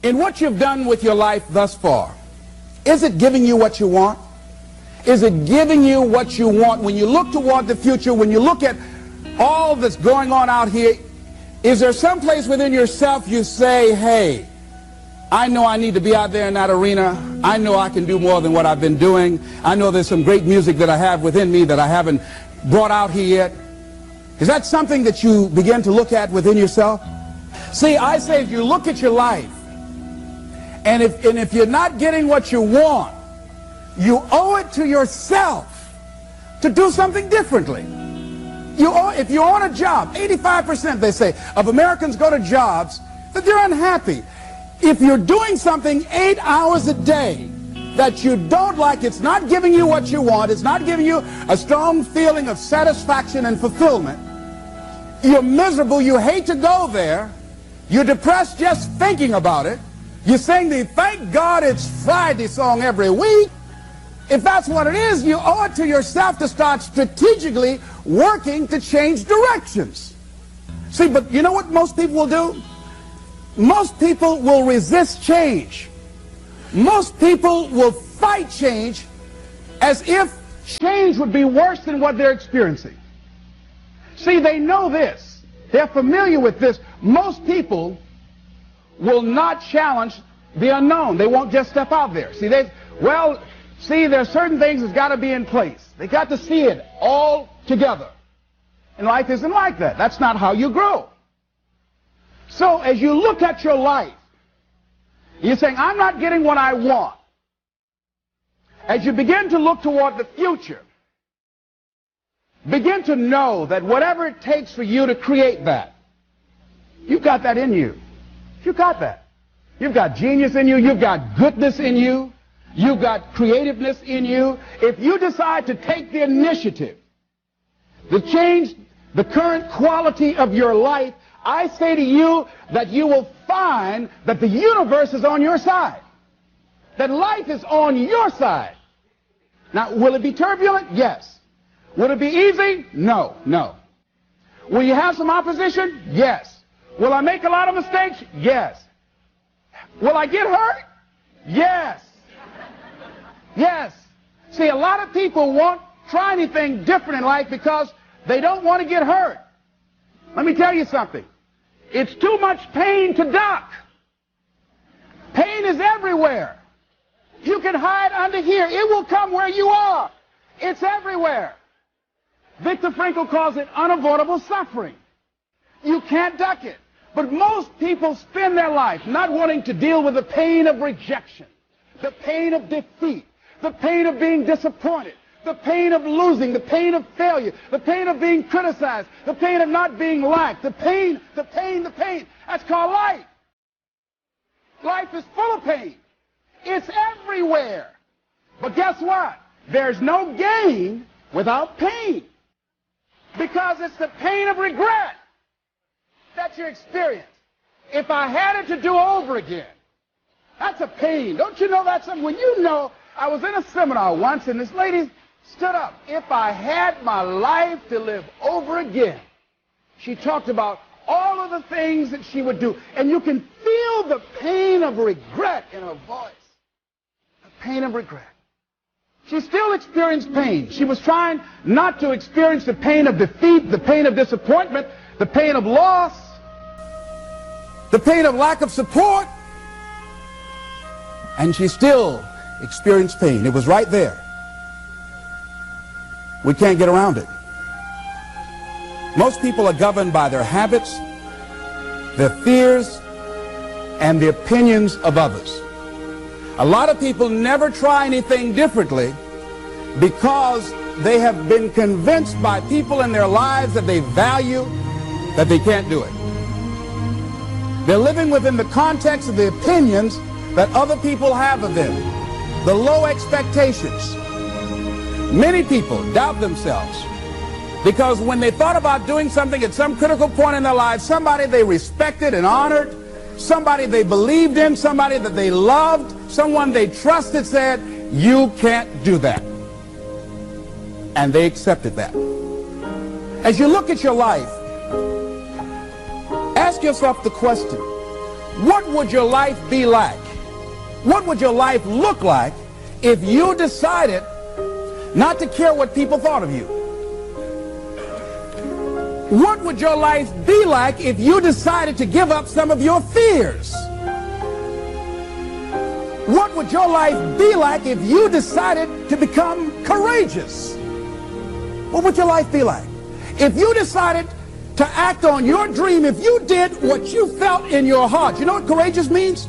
In what you've done with your life thus far, is it giving you what you want? Is it giving you what you want? When you look toward the future, when you look at all that's going on out here, is there some place within yourself you say, hey, I know I need to be out there in that arena. I know I can do more than what I've been doing. I know there's some great music that I have within me that I haven't brought out here yet. Is that something that you begin to look at within yourself? See, I say if you look at your life, and if you're not getting what you want, you owe it to yourself to do something differently. If you're on a job, 85% they say of Americans go to jobs that they're unhappy. If you're doing something 8 hours a day that you don't like, it's not giving you what you want, it's not giving you a strong feeling of satisfaction and fulfillment, you're miserable, you hate to go there, you're depressed just thinking about it, you sing the "Thank God It's Friday" song every week. If that's what it is, you owe it to yourself to start strategically working to change directions. See, but you know what most people will do? Most people will resist change. Most people will fight change as if change would be worse than what they're experiencing. See, they know this. They're familiar with this. Most people will not challenge the unknown. They won't just step out there. See, there's certain things that's got to be in place. They got to see it all together. And life isn't like that. That's not how you grow. So as you look at your life, you're saying, I'm not getting what I want. As you begin to look toward the future, begin to know that whatever it takes for you to create that, you've got that in you. You've got that. You've got genius in you. You've got goodness in you. You've got creativeness in you. If you decide to take the initiative to change the current quality of your life, I say to you that you will find that the universe is on your side. That life is on your side. Now, will it be turbulent? Yes. Will it be easy? No, no. Will you have some opposition? Yes. Will I make a lot of mistakes? Yes. Will I get hurt? Yes. Yes. See, a lot of people won't try anything different in life because they don't want to get hurt. Let me tell you something. It's too much pain to duck. Pain is everywhere. You can hide under here. It will come where you are. It's everywhere. Viktor Frankl calls it unavoidable suffering. You can't duck it. But most people spend their life not wanting to deal with the pain of rejection, the pain of defeat, the pain of being disappointed, the pain of losing, the pain of failure, the pain of being criticized, the pain of not being liked, the pain. That's called life. Life is full of pain. It's everywhere. But guess what? There's no gain without pain. Because it's the pain of regret that you experience. If I had it to do over again, that's a pain. Don't you know that's something? When you know, I was in a seminar once and this lady stood up. If I had my life to live over again, she talked about all of the things that she would do. And you can feel the pain of regret in her voice. The pain of regret. She still experienced pain. She was trying not to experience the pain of defeat, the pain of disappointment, the pain of loss, the pain of lack of support. And she still experienced pain. It was right there. We can't get around it. Most people are governed by their habits, their fears, and the opinions of others. A lot of people never try anything differently because they have been convinced by people in their lives that they value that they can't do it. They're living within the context of the opinions that other people have of them, the low expectations. Many people doubt themselves because when they thought about doing something at some critical point in their lives, somebody they respected and honored, somebody they believed in, somebody that they loved, someone they trusted said, you can't do that. And they accepted that. As you look at your life, ask yourself the question, What would your life be like? What would your life look like if you decided not to care what people thought of you? What would your life be like if you decided to give up some of your fears? What would your life be like if you decided to become courageous? What would your life be like? If you decided to act on your dream, if you did what you felt in your heart. You know what courageous means?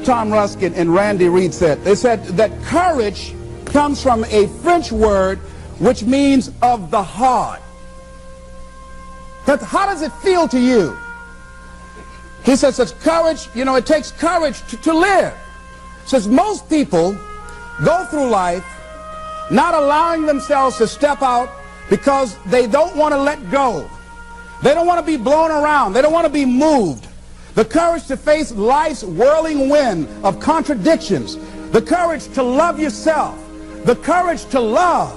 Tom Ruskin and Randy Reed said. They said that courage comes from a French word which means of the heart. But how does it feel to you? He says that courage, you know, it takes courage to live. Says most people go through life not allowing themselves to step out because they don't want to let go. They don't want to be blown around. They don't want to be moved. The courage to face life's whirling wind of contradictions. The courage to love yourself. The courage to love.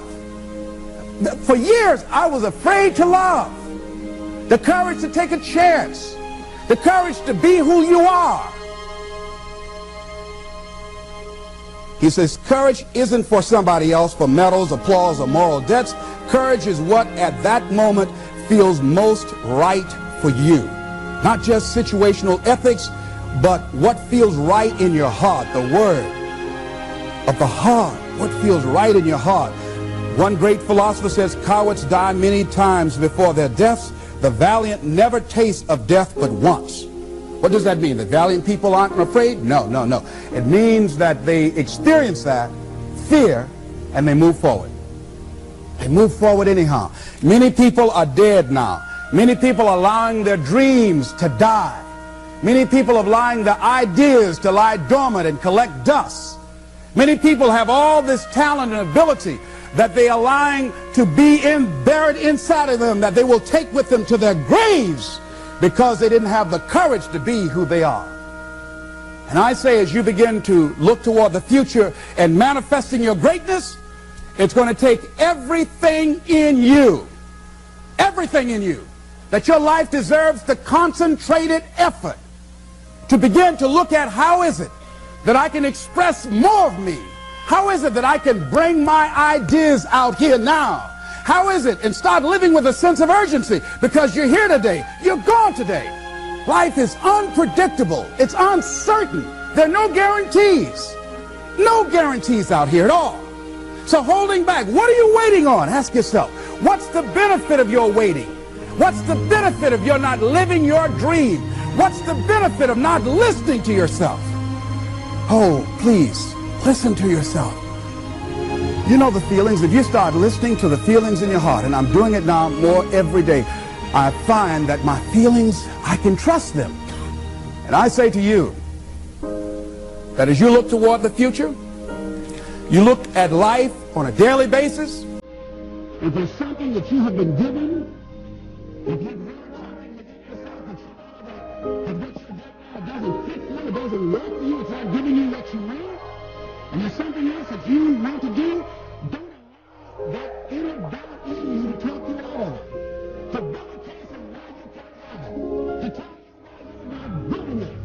For years, I was afraid to love. The courage to take a chance. The courage to be who you are. He says, courage isn't for somebody else, for medals, applause, or moral debts. Courage is what at that moment feels most right for you. Not just situational ethics, but what feels right in your heart. The word of the heart. What feels right in your heart. One great philosopher says, cowards die many times before their deaths. The valiant never taste of death but once. What does that mean? That valiant people aren't afraid? No, no, no. It means that they experience that fear and they move forward. They move forward anyhow. Many people are dead now. Many people are allowing their dreams to die. Many people are allowing their ideas to lie dormant and collect dust. Many people have all this talent and ability that they are allowing to be buried inside of them, that they will take with them to their graves because they didn't have the courage to be who they are. And I say, as you begin to look toward the future and manifesting your greatness, it's going to take everything in you, that your life deserves the concentrated effort to begin to look at how is it that I can express more of me? How is it that I can bring my ideas out here now? How is it? And start living with a sense of urgency, because you're here today, you're gone today. Life is unpredictable. It's uncertain. There are no guarantees. No guarantees out here at all. So holding back, what are you waiting on? Ask yourself, what's the benefit of your waiting? What's the benefit of your not living your dream? What's the benefit of not listening to yourself? Oh, please, listen to yourself. You know the feelings. If you start listening to the feelings in your heart, and I'm doing it now more every day, I find that my feelings, I can trust them. And I say to you that as you look toward the future, you look at life on a daily basis. If there's something that you have been given, if you've learned something within yourself that you know that what you're doing now doesn't fit you, it doesn't work for you, it's not giving you what you want, and there's something else that you want to do, don't allow that inner doubt in you to talk you out of it, to build a case of why you can't have it, to tell you why you're not good enough.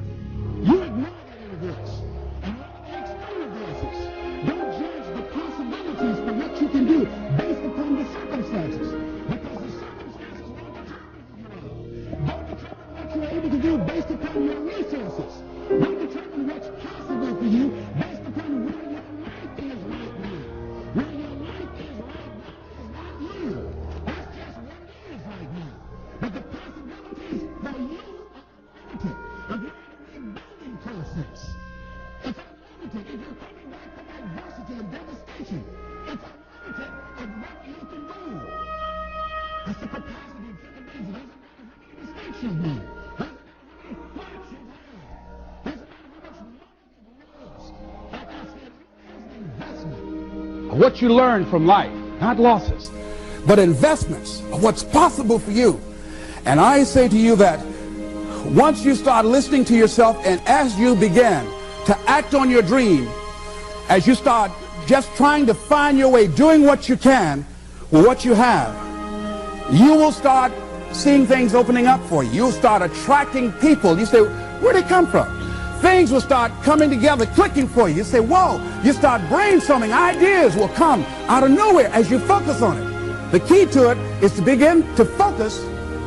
You ignore that inner voice. And all the external voices, don't judge the possibilities for what you can do based upon the circumstances. Because the circumstances won't determine who you are. Don't determine what you're able to do based upon your resources. Don't determine what's possible for you based upon where your life is right now. Where your life is right now is not you. That's just what it is right now. But the possibilities for you are limited. If you're in a rebuilding process, it's unlimited. If you're coming back from adversity and devastation, it's unlimited of what you can do. That's the capacity of human beings. It doesn't matter how many mistakes you've made. It doesn't matter how many thoughts you've had. It doesn't matter how much money you've lost. Like I said, it's an investment of what you learn from life, not losses, but investments of what's possible for you. And I say to you that once you start listening to yourself, and as you begin to act on your dream, as you start just trying to find your way, doing what you can with what you have, you will start seeing things opening up for you. You'll start attracting people. You say, where'd they come from? things will start coming together, clicking for you. You say, whoa, you start brainstorming. Ideas will come out of nowhere as you focus on it. The key to it is to begin to focus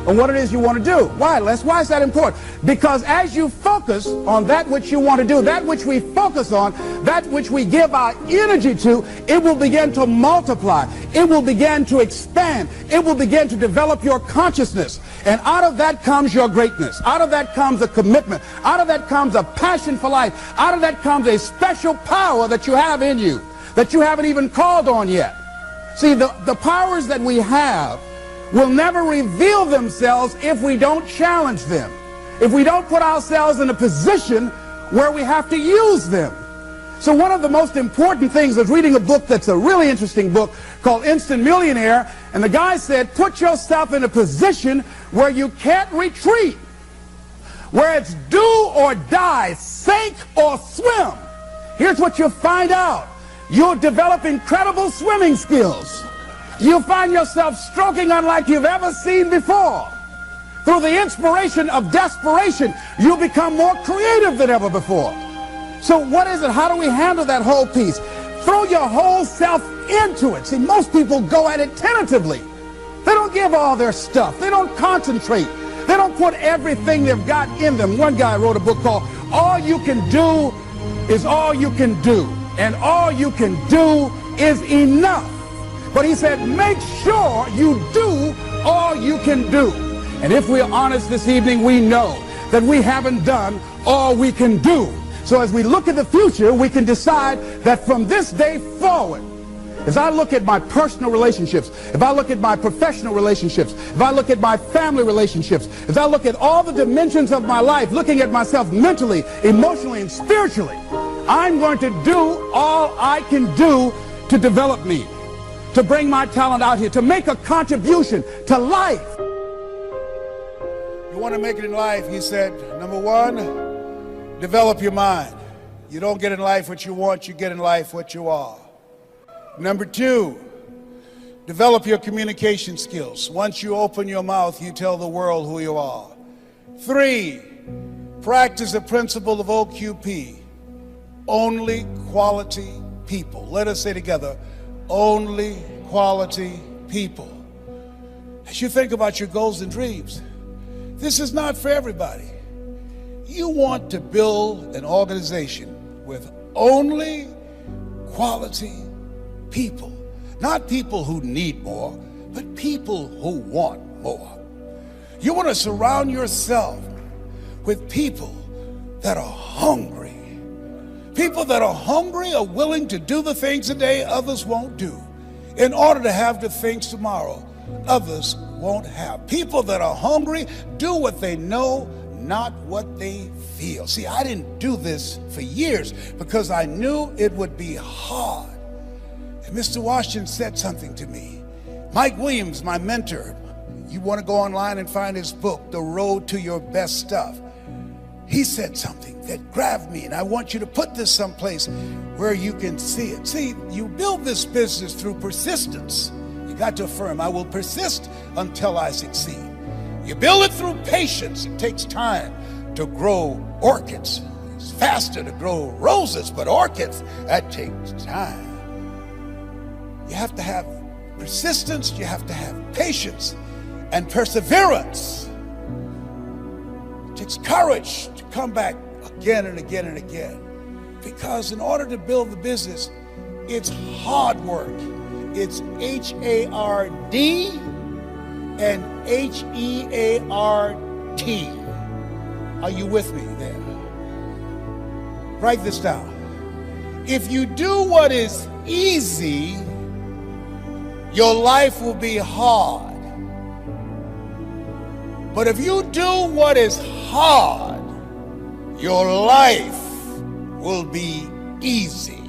on what it is you want to do. Why, Les? Why is that important? Because as you focus on that which you want to do, that which we focus on, that which we give our energy to, it will begin to multiply. It will begin to expand. It will begin to develop your consciousness. And out of that comes your greatness. Out of that comes a commitment. Out of that comes a passion for life. Out of that comes a special power that you have in you that you haven't even called on yet. See, the powers that we have will never reveal themselves if we don't challenge them, if we don't put ourselves in a position where we have to use them. So one of the most important things is reading a book that's a really interesting book called Instant Millionaire, and the guy said, put yourself in a position where you can't retreat, where it's do or die, sink or swim. Here's what you'll find out. You'll develop incredible swimming skills. You'll find yourself stroking unlike you've ever seen before. Through the inspiration of desperation, you'll become more creative than ever before. So what is it? How do we handle that whole piece? Throw your whole self into it. See, most people go at it tentatively. They don't give all their stuff. They don't concentrate. They don't put everything they've got in them. One guy wrote a book called All You Can Do Is All You Can Do. And all you can do is enough. But he said, make sure you do all you can do. And if we're honest this evening, we know that we haven't done all we can do. So as we look at the future, we can decide that from this day forward, as I look at my personal relationships, if I look at my professional relationships, if I look at my family relationships, as I look at all the dimensions of my life, looking at myself mentally, emotionally, and spiritually, I'm going to do all I can do to develop me, to bring my talent out here, to make a contribution to life. You want to make it in life, he said, number one, develop your mind. You don't get in life what you want, you get in life what you are. Number two, develop your communication skills. Once you open your mouth, you tell the world who you are. Three, practice the principle of OQP, only quality people. Let us say together, only quality people. As you think about your goals and dreams, this is not for everybody. You want to build an organization with only quality people. Not people who need more, but people who want more. You want to surround yourself with people that are hungry. People that are hungry are willing to do the things today others won't do in order to have the things tomorrow others won't have. People that are hungry do what they know, not what they feel. See, I didn't do this for years because I knew it would be hard. And Mr. Washington said something to me. Mike Williams, my mentor, you want to go online and find his book, The Road to Your Best Stuff. He said something that grabbed me, and I want you to put this someplace where you can see it. See, you build this business through persistence. You got to affirm, I will persist until I succeed. You build it through patience. It takes time to grow orchids. It's faster to grow roses, but orchids, that takes time. You have to have persistence, you have to have patience and perseverance. It takes courage to come back again and again and again. Because in order to build the business, it's hard work. It's H-A-R-D and H-E-A-R-T. Are you with me there? Write this down. If you do what is easy, your life will be hard. But if you do what is hard, your life will be easy.